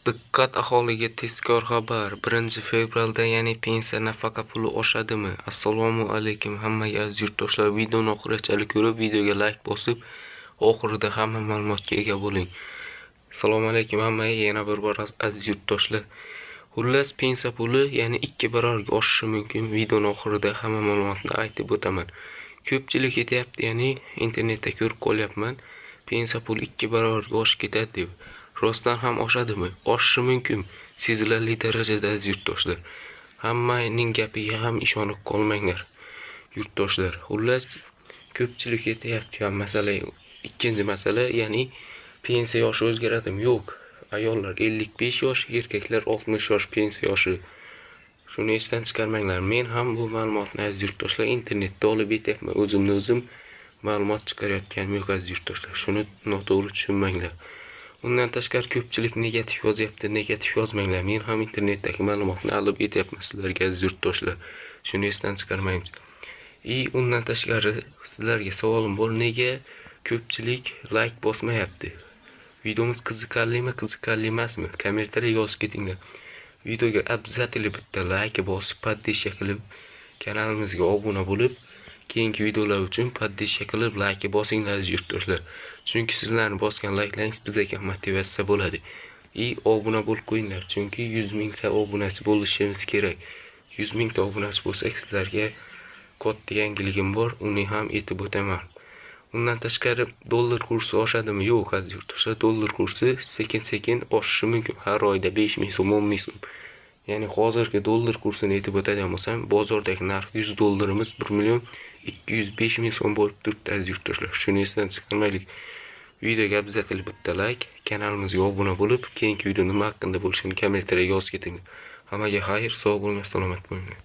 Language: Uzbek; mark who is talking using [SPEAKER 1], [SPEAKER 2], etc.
[SPEAKER 1] Diqqat aholiga tezkor xabar. 1-fevralda ya'ni pensiya nafaqa puli oshadimi? Assalomu alaykum hammaga aziz yurtdoshlar. Videoni oxirigacha ko'rib, videoga like bosib, oxirida hamma ma'lumotga ega bo'ling. Assalomu alaykum hammaga yana bir bor aziz yurtdoshlar. Xullas, pensiya puli ya'ni 2 barobarga oshishi mumkin. Videoni oxirida hamma ma'lumotni aytib o'taman. Ko'pchilik aytayapti, ya'ni internetda ko'rib qolyapman. Pensiya puli 2 barobarga oshib ketadi deb. Rostdan ham oshadimi? Oshishi mumkin. Sezilarli darajada aziz yurtdoshlar. Hammaning gapiga ham ishonib qolmanglar. Yurtdoshlar, xullas ko'pchilik aytayapti, masala ikkinchi masala, ya'ni pensiya yoshi o'zgaradimi? Yo'q. Ayollar 55 yosh, erkaklar 60 yosh pensiya yoshi. Shuni esdan chiqarmanglar. Men ham bu ma'lumotni aziz yurtdoshlar internetda olib aytyapman. O'zim ma'lumot chiqarayotganim yo'q aziz yurtdoshlar. Shuni noto'g'ri tushunmanglar. Undan tashqari ko'pchilik negativ yozyapti, negativ yozmanglar. Men ham internetdagi ma'lumotni olib aytyapman sizlarga aziz yurtdoshlar. Shuni esdan chiqarmaymiz. Undan tashqari sizlarga savolim bor, nega ko'pchilik like bosmayapti? Videomiz qiziqarlimi, qiziqarli emasmi? Kommentariyga yozib ketinglar. Videoga обязательно bitta like bosib, podpishka qilib, kanalimizga obuna bo'lib, keyingi videolar uchun podpishka qilib, like bosinglar aziz yurtdoshlar. Chunki sizlarning bosgan likelaringiz bizga motivatsiya bo'ladi. Obuna bo'lib qo'yinglar, chunki 100 mingta obunachi bo'lishimiz kerak. 100 mingta obunachi bo'lsak, sizlarga katta yangiligim bor, uni ham aytib o'taman. Undan tashqari dollar kursi oshadimi? Yo'q aziz yurtdoshlar, dollar kursi sekin-sekin oshishi mumkin. Har oyda 5 ming so'm, 10 ming so'm. Ya'ni hozirgi dollar kursini aytib o'tadigan bo'lsam, bozordagi narx 100 dollarimiz 1 million 205 ming so'm bo'lib turibdi aziz yurtdoshlar. Shuni esdan chiqarmaylik. Videoga обязательно bitta like, kanalimizga obuna bo'lib, keyingi video nima haqida bo'lishini kommentariyga yozib keting. Hammaga xayr, sog' bo'ling, salomat bo'ling.